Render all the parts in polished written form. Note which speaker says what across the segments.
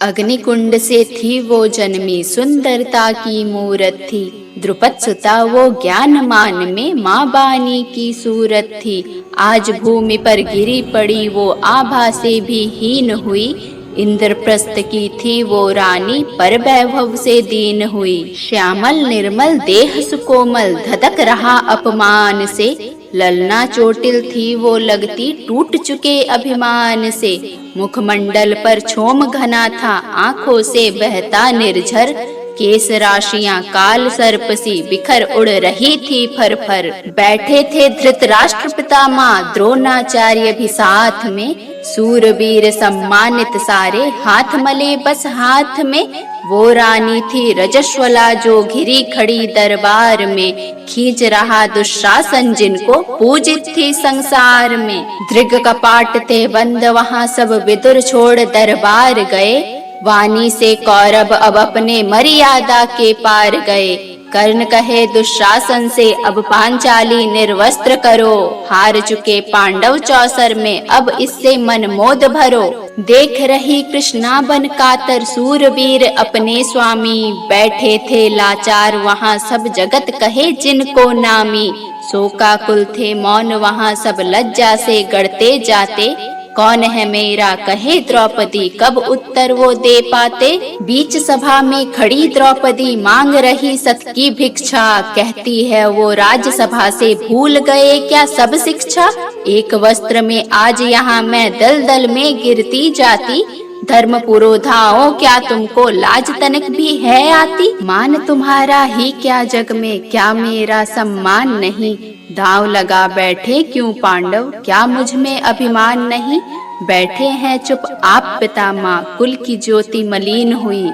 Speaker 1: अग्निकुंड से थी वो जन्मी, सुंदरता की मूरत थी। द्रुपद सुता वो ज्ञान मान में, माँ बानी की सूरत थी। आज भूमि पर गिरी पड़ी वो, आभा से भी हीन हुई। इंद्रप्रस्थ की थी वो रानी, पर वैभव से दीन हुई। श्यामल निर्मल देह सुकोमल, धधक रहा अपमान से। ललना चोटिल थी वो लगती, टूट चुके अभिमान से। मुखमंडल पर छोम घना था, आंखों से बहता निर्झर। केस राशियां काल सर्प सी, बिखर उड़ रही थी फर फर। बैठे थे धृतराष्ट्र पितामह, द्रोणाचार्य भी साथ में। सूरवीर सम्मानित सारे, हाथ मले बस हाथ में। वो रानी थी रजस्वला, जो घिरी खड़ी दरबार में। खींच रहा दुशासन जिनको, पूजित थी संसार में। दृग कपाट थे बंद वहां सब, विदुर छोड़ दरबार गए। वाणी से कौरव अब अपने मर्यादा के पार गए। कर्ण कहे दुशासन से, अब पांचाली निर्वस्त्र करो। हार चुके पांडव चौसर में, अब इससे मन मोद भरो। देख रही कृष्णा बन कातर, सूरवीर अपने स्वामी। बैठे थे लाचार वहां सब, जगत कहे जिनको नामी। शोकाकुल थे मौन वहां सब, लज्जा से गड़ते जाते। कौन है मेरा कहे द्रौपदी, कब उत्तर वो दे पाते। बीच सभा में खड़ी द्रौपदी, मांग रही सत की भिक्षा। कहती है वो राजसभा से, भूल गए क्या सब शिक्षा। एक वस्त्र में आज यहाँ मैं, दल दल में गिरती जाती। धर्म पुरोधाओ क्या तुमको, लाज तनक भी है आती। मान तुम्हारा ही क्या जग में, क्या मेरा सम्मान नहीं। दांव लगा बैठे क्यों पांडव, क्या मुझ में अभिमान नहीं। बैठे हैं चुप आप पितामह, कुल की ज्योति मलिन हुई।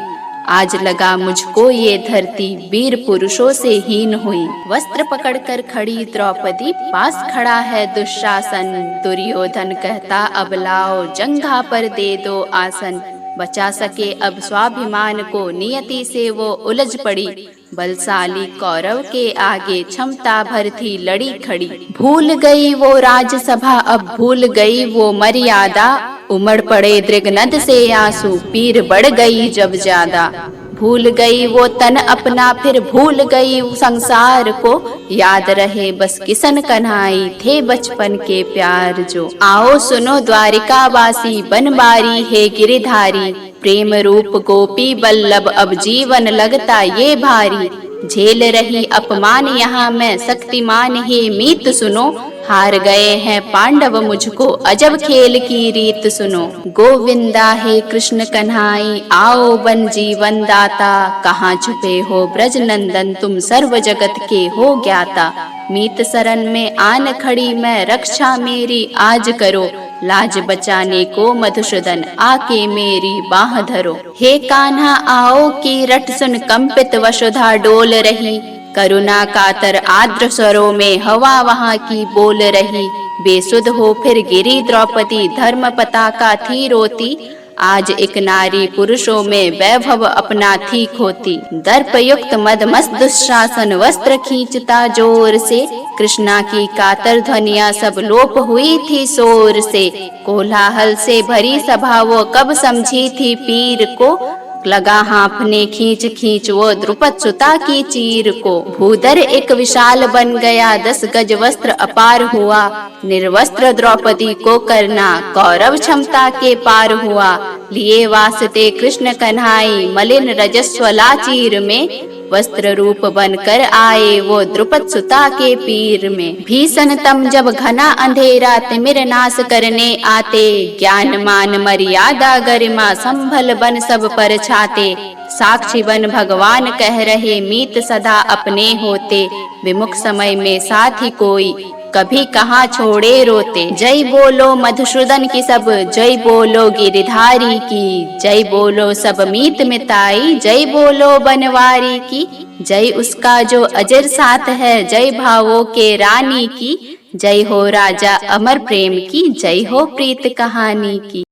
Speaker 1: आज लगा मुझको ये धरती, वीर पुरुषों से हीन हुई। वस्त्र पकड़कर खड़ी द्रौपदी, पास खड़ा है दुशासन। दुर्योधन कहता अब लाओ, जंघा पर दे दो आसन। बचा सके अब स्वाभिमान को, नियति से वो उलझ पड़ी। बलशाली कौरव के आगे, क्षमता भर थी लड़ी खड़ी। भूल गई वो राजसभा, अब भूल गई वो मर्यादा। उमड़ पड़े दृगनद से आंसू, पीर बढ़ गई जब ज्यादा। भूल गई वो तन अपना, फिर भूल गई संसार को। याद रहे बस किशन कन्हाई, थे बचपन के प्यार जो। आओ सुनो द्वारिका वासी, बनबारी है गिरिधारी। प्रेम रूप गोपी बल्लभ, अब जीवन लगता ये भारी। झेल रही अपमान यहाँ मैं, शक्तिमान है मीत सुनो। हार गए हैं पांडव मुझको, अजब खेल की रीत सुनो। गोविंदा है कृष्ण कन्हाई, आओ बन जीवन दाता। कहाँ छुपे हो ब्रज नंदन, तुम सर्व जगत के हो ज्ञाता। मीत शरण में आन खड़ी मैं, रक्षा मेरी आज करो। लाज बचाने को मधुसूदन, आके मेरी बाह धरो। हे कान्हा आओ की रट सुन, कंपित वसुधा डोल रही। करुणा कातर आर्द्र स्वरों में, हवा वहाँ की बोल रही। बेसुध हो फिर गिरी द्रौपदी, धर्म पताका थी रोती। आज एक नारी पुरुषों में, वैभव अपना थी खोती। दर्पयुक्त मदमस्त दुशासन, वस्त्र खींचता जोर से। कृष्णा की कातर ध्वनिया सब लोप हुई थी शोर से। कोलाहल से भरी सभा वो, कब समझी थी पीर को। लगा हाँफने खींच खींच वो, द्रुपद सुता की चीर को। भूधर एक विशाल बन गया, 10 गज वस्त्र अपार हुआ। निर्वस्त्र द्रौपदी को करना, कौरव क्षमता के पार हुआ। लिए वास्ते कृष्ण कन्हाई, मलिन रजस्वला चीर में। वस्त्र रूप बनकर आए वो, द्रुपद सुता के पीर में। भीषण तम जब घना अंधेरा, तिमिर नाश करने आते। ज्ञान मान मर्यादा गरिमा, संभल बन सब पर छाते। साक्षी बन भगवान कह रहे, मीत सदा अपने होते। विमुख समय में साथ ही कोई, कभी कहाँ छोड़े रोते। जय बोलो मधुसूदन की सब, जय बोलो गिरिधारी की। जय बोलो सब मीत मिताई, जय बोलो बनवारी की। जय उसका जो अजर साथ है, जय भावों के रानी की। जय हो राजा अमर प्रेम की, जय हो प्रीत कहानी की।